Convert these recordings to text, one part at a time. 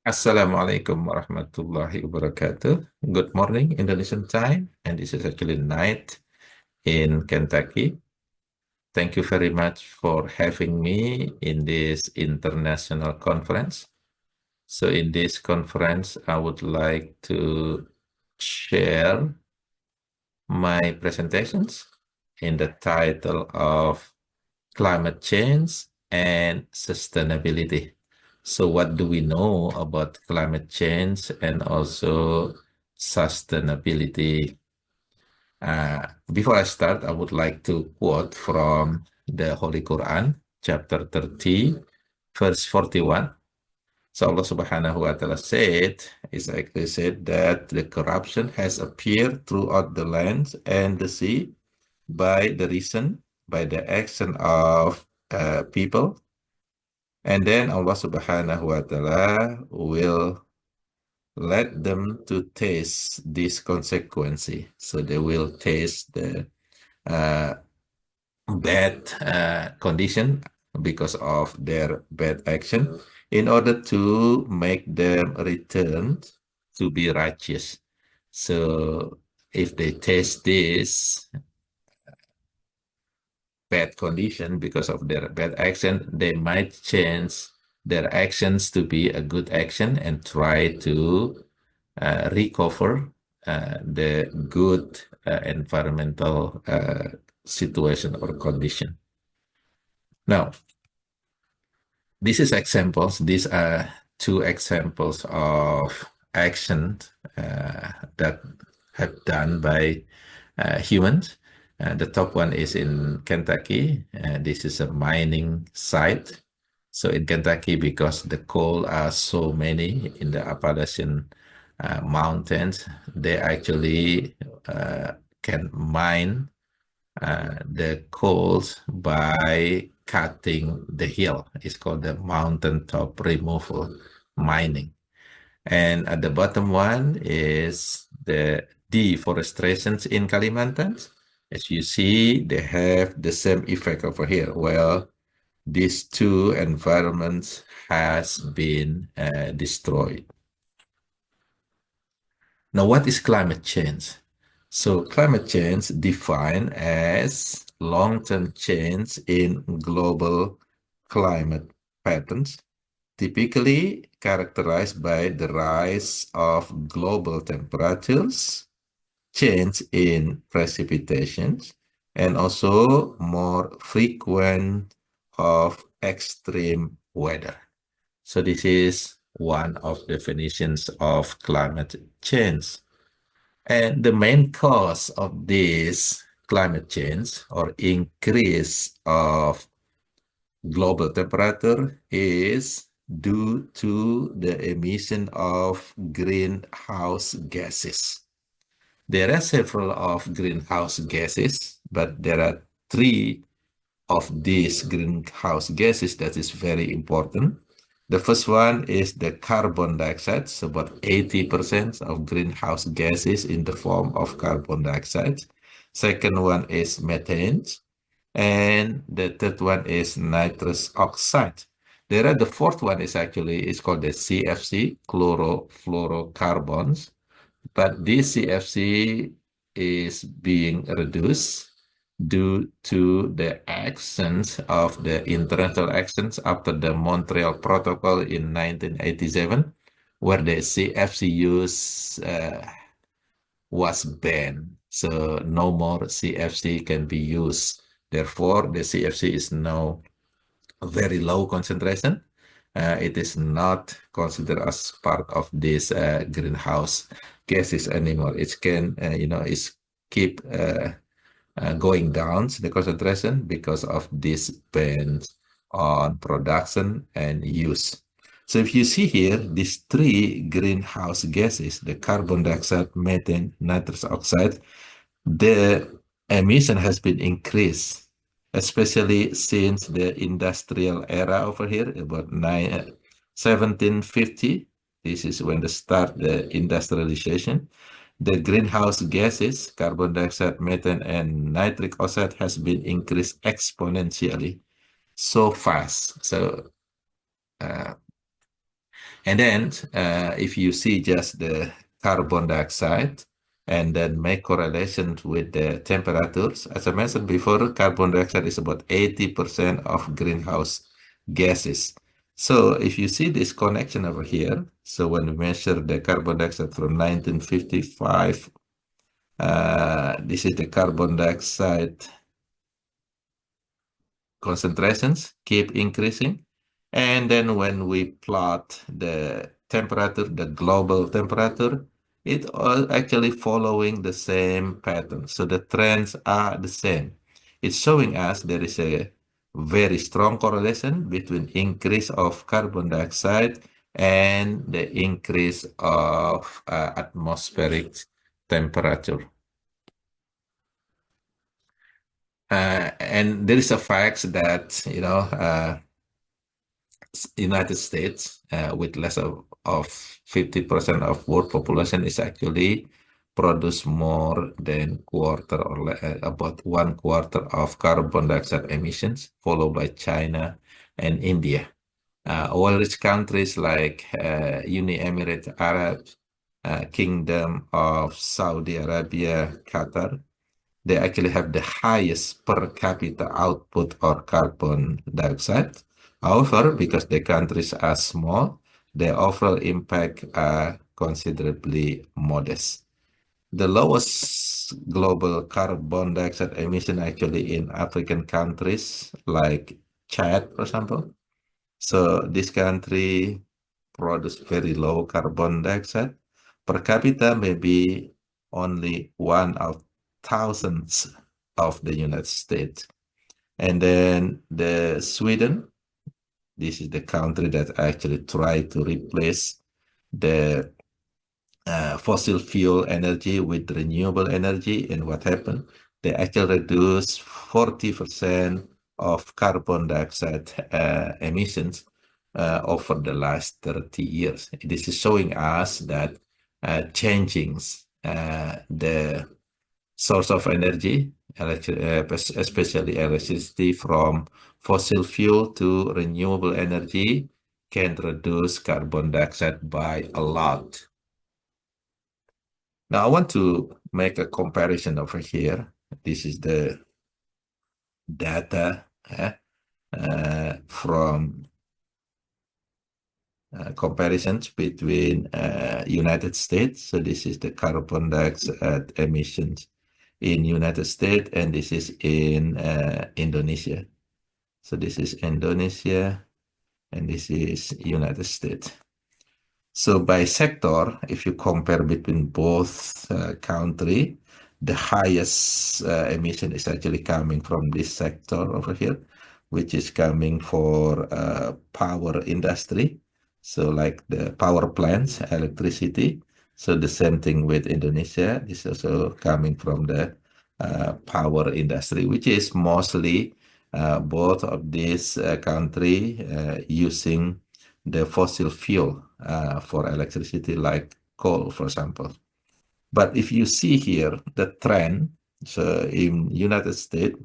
Assalamualaikum warahmatullahi wabarakatuh. Good morning Indonesian time, and this is actually night in Kentucky. Thank you very much for having me in this international conference. So in this conference, I would like to share my presentations in the title of Climate Change and Sustainability. So what do we know about climate change and also sustainability? Before I start, I would like to quote from the Holy Quran, chapter 30, verse 41. So Allah Subhanahu wa Ta'ala said, is actually said that the corruption has appeared throughout the land and the sea by the action of people. And then Allah Subhanahu wa Ta'ala will let them to taste this consequence. So they will taste the uh, bad condition because of their bad action in order to make them return to be righteous. So if they taste this bad condition because of their bad action, they might change their actions to be a good action and try to recover the good environmental situation or condition. Now, this is examples. These are two examples of action that have done by humans. The top one is in Kentucky. This is a mining site. So in Kentucky, because the coal are so many in the Appalachian mountains, they actually can mine the coals by cutting the hill. It's called the mountaintop removal mining. And at the bottom one is the deforestations in Kalimantan. As you see, they have the same effect over here. Well, these two environments has been destroyed. Now, what is climate change? So climate change defined as long-term change in global climate patterns, typically characterized by the rise of global temperatures, change in precipitations, and also more frequent of extreme weather. So this is one of the definitions of climate change. And the main cause of this climate change or increase of global temperature is due to the emission of greenhouse gases. There are several of greenhouse gases, but there are three of these greenhouse gases that is very important. The first one is the carbon dioxide. So about 80% of greenhouse gases in the form of carbon dioxide. Second one is methane. And the third one is nitrous oxide. The fourth one is actually, it's called the CFC, chlorofluorocarbons. But this CFC is being reduced due to the actions of the international actions after the Montreal Protocol in 1987, where the CFC use was banned. So no more CFC can be used. Therefore, the CFC is now a very low concentration. It is not considered as part of this greenhouse gases anymore. It can, it's keep going down the concentration because of this bans on production and use. So if you see here, these three greenhouse gases, the carbon dioxide, methane, nitrous oxide, the emission has been increased, especially since the industrial era over here, about 1750. This is when the start the industrialization. The greenhouse gases, carbon dioxide, methane, and nitric oxide has been increased exponentially so fast. So And then if you see just the carbon dioxide and then make correlations with the temperatures, as I mentioned before, carbon dioxide is about 80% of greenhouse gases. So if you see this connection over here, so when we measure the carbon dioxide from 1955, this is the carbon dioxide concentrations keep increasing. And then when we plot the temperature, the global temperature, it all actually following the same pattern. So the trends are the same. It's showing us there is a very strong correlation between increase of carbon dioxide and the increase of atmospheric temperature. And there is a fact that, United States, with less of 50% of world population, is actually produce more than quarter or about one quarter of carbon dioxide emissions, followed by China and India. Oil-rich countries like Uni Emirate Arab, Kingdom of Saudi Arabia, Qatar, they actually have the highest per capita output or carbon dioxide. However, because the countries are small, the overall impact are considerably modest. The lowest global carbon dioxide emission actually in African countries like Chad, for example. So this country produce very low carbon dioxide. Per capita, maybe only one of thousands of the United States. And then the Sweden, this is the country that actually tried to replace the fossil fuel energy with renewable energy. And what happened? They actually reduced 40% of carbon dioxide emissions over the last 30 years. This is showing us that changing the source of energy, especially electricity from fossil fuel to renewable energy, can reduce carbon dioxide by a lot. Now I want to make a comparison over here. This is the data from comparisons between United States. So this is the carbon dioxide emissions in United States, and this is in Indonesia. So this is Indonesia, and this is United States. So by sector, if you compare between both country, the highest emission is actually coming from this sector over here, which is coming for power industry. So like the power plants, electricity. So the same thing with Indonesia is also coming from the power industry, which is mostly both of these country using the fossil fuel for electricity, like coal, for example. But if you see here the trend, so in United States,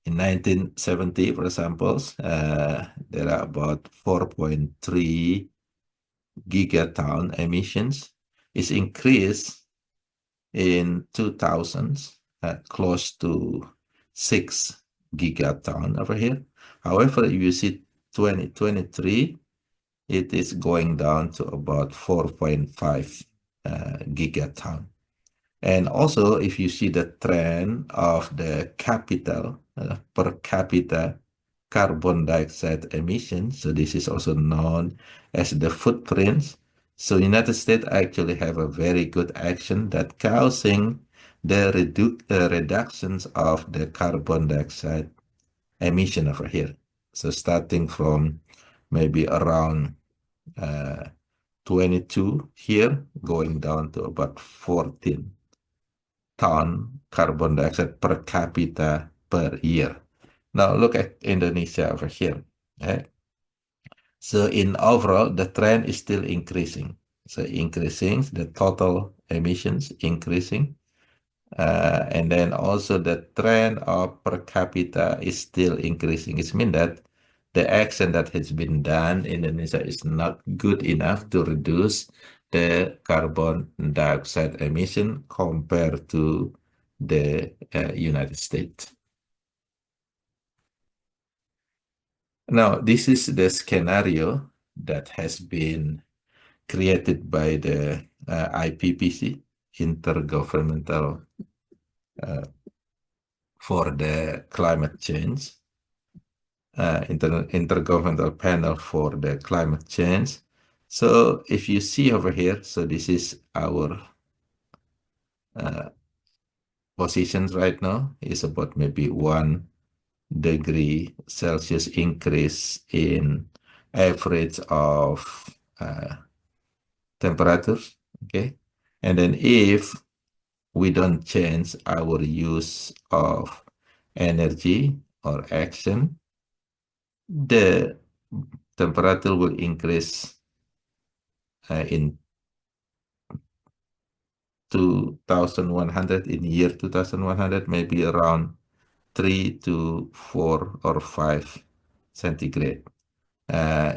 in 1970, for example, there are about 4.3 gigaton emissions. It's increased in 2000s, close to 6 gigaton over here. However, if you see 2023, it is going down to about 4.5 gigaton. And also, if you see the trend of the capital per capita carbon dioxide emissions, so this is also known as the footprints. So United States actually have a very good action that causing the reductions of the carbon dioxide emission over here. So starting from maybe around 22 here, going down to about 14 ton carbon dioxide per capita per year. Now look at Indonesia over here. Okay? So in overall, the trend is still increasing. So increasing, the total emissions increasing. And then also the trend of per capita is still increasing. It means that the action that has been done in Indonesia is not good enough to reduce the carbon dioxide emission compared to the United States. Now, this is the scenario that has been created by the IPPC, Intergovernmental for the Climate Change, Intergovernmental Panel for the Climate Change. So if you see over here, so this is our positions right now is about maybe 1 degree Celsius increase in average of temperatures, okay? And then if we don't change our use of energy or action, the temperature will increase in 2100, in year 2100, maybe around 3 to 4 or 5 centigrade.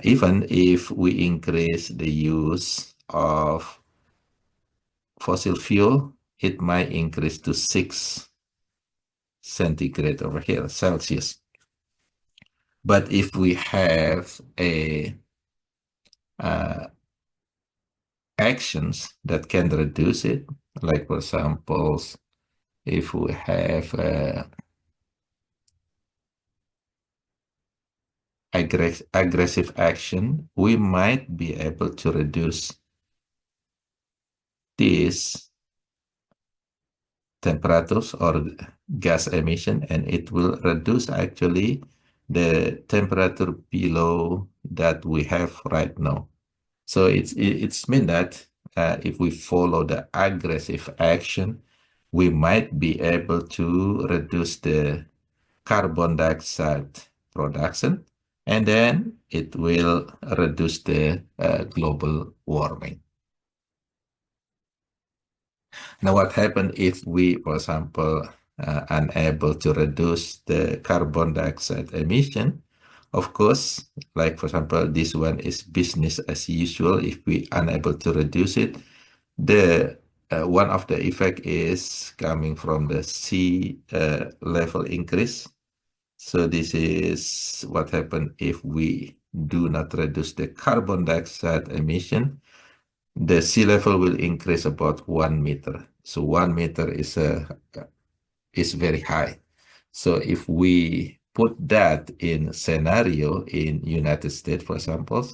Even if we increase the use of fossil fuel, it might increase to 6 centigrade over here, Celsius. But if we have a actions that can reduce it, like for example, if we have aggressive action, we might be able to reduce these temperatures or gas emission, and it will reduce actually the temperature below that we have right now. So it's mean that if we follow the aggressive action, we might be able to reduce the carbon dioxide production, and then it will reduce the global warming. Now, what happens if we, for example, unable to reduce the carbon dioxide emission? Of course, like for example, this one is business as usual. If we unable to reduce it, the one of the effect is coming from the sea level increase. So this is what happens if we do not reduce the carbon dioxide emission. The sea level will increase about 1 meter. So 1 meter is very high. So if we put that in scenario in United States, for example,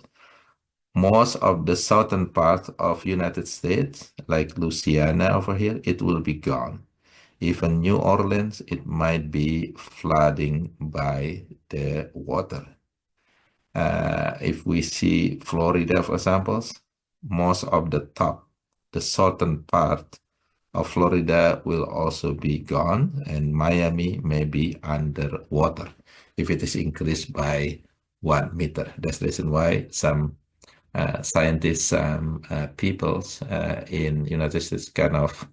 most of the southern part of United States, like Louisiana over here, it will be gone. Even New Orleans, it might be flooding by the water. If we see Florida, for example, most of the southern part of Florida will also be gone, and Miami may be underwater if it is increased by 1 meter. That's the reason why some scientists, some peoples in United States kind of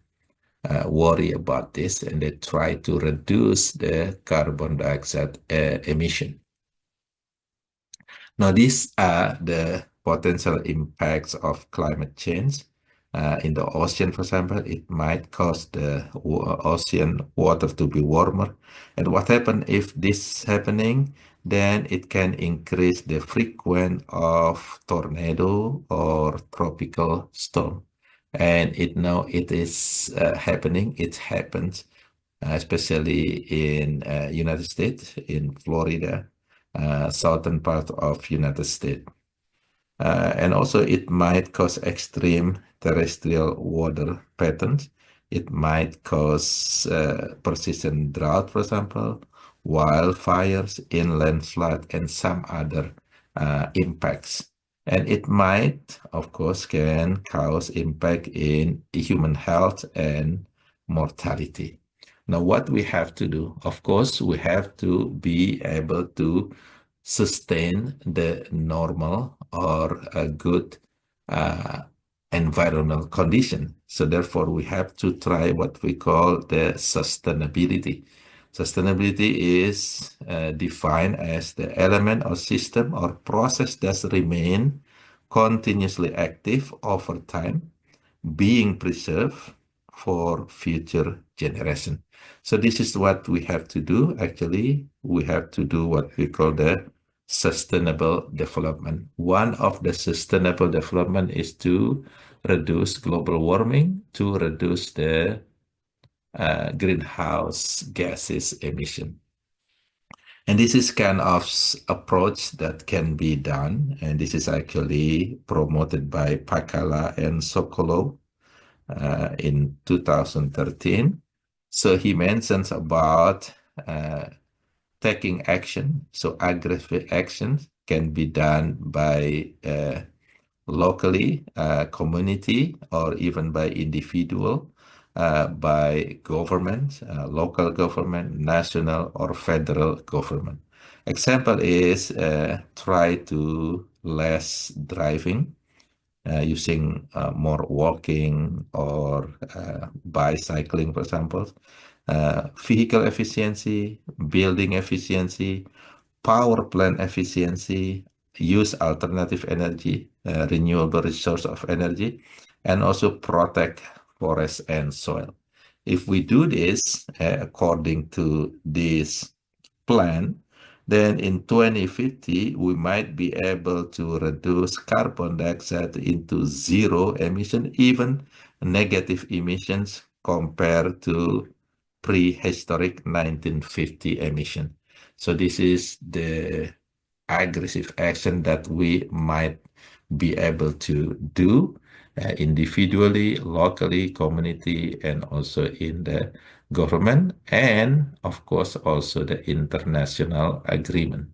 worry about this, and they try to reduce the carbon dioxide emission. Now, these are the potential impacts of climate change. In the ocean, for example, it might cause the ocean water to be warmer. And what happens if this is happening? Then it can increase the frequency of tornado or tropical storm. And it is happening. It happens, especially in United States, in Florida, southern part of United States. And also it might cause extreme terrestrial water patterns. It might cause persistent drought, for example, wildfires, inland flood, and some other impacts. And it might, of course, can cause impact in human health and mortality. Now, what we have to do, of course, we have to be able to sustain the normal or a good environmental condition. So therefore, we have to try what we call the sustainability. Sustainability is defined as the element or system or process that remain continuously active over time, being preserved for future generation. So this is what we have to do. Actually, we have to do what we call the sustainable development. One of the sustainable development is to reduce global warming, to reduce the greenhouse gases emission. And this is kind of approach that can be done. And this is actually promoted by Pakala and Sokolov in 2013. So he mentions about taking action. So aggressive actions can be done by locally, community, or even by individual, by government, local government, national or federal government. Example is try to less driving, using more walking or bicycling, for example, vehicle efficiency, building efficiency, power plant efficiency, use alternative energy, renewable resource of energy, and also protect forest and soil. If we do this according to this plan, then in 2050, we might be able to reduce carbon dioxide into zero emission, even negative emissions compared to prehistoric 1950 emission. So this is the aggressive action that we might be able to do individually, locally, community, and also in the government, and of course also the international agreement.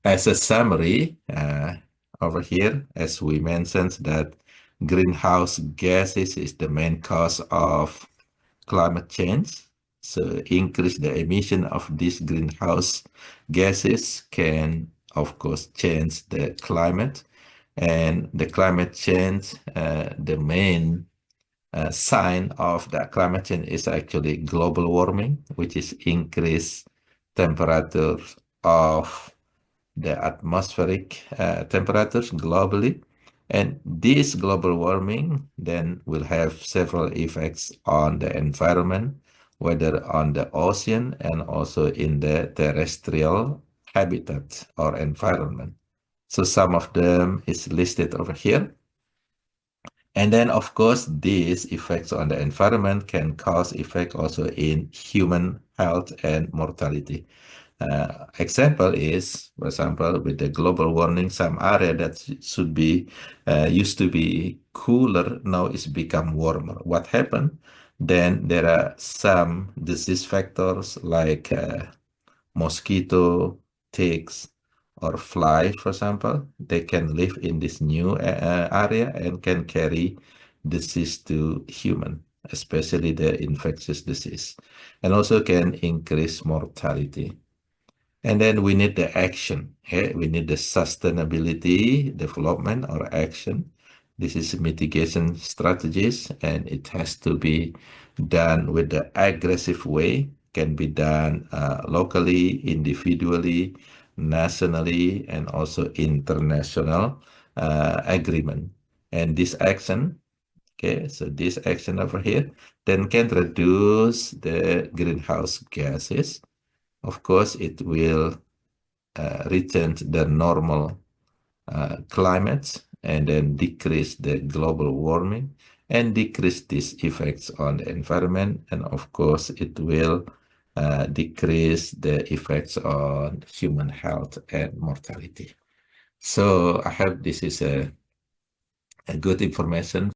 As a summary, over here, as we mentioned, that greenhouse gases is the main cause of climate change. So increase the emission of these greenhouse gases can, of course, change the climate. And the climate change, the main sign of that climate change is actually global warming, which is increased temperature of the atmospheric temperatures globally. And this global warming then will have several effects on the environment, whether on the ocean and also in the terrestrial habitat or environment. So some of them is listed over here. And then, of course, these effects on the environment can cause effect also in human health and mortality. Example is, for example, with the global warming, some area that should be used to be cooler now is become warmer. What happened? Then there are some disease factors like mosquito, ticks, or fly, for example. They can live in this new area and can carry disease to human, especially the infectious disease, and also can increase mortality. And then we need the action. Okay? We need the sustainability development or action. This is mitigation strategies, and it has to be done with the aggressive way. Can be done locally, individually, nationally, and also international agreement. And this action, okay, so this action over here, then can reduce the greenhouse gases. Of course, it will return to the normal climate and then decrease the global warming and decrease these effects on the environment. And of course, it will decrease the effects on human health and mortality. So I hope this is a good information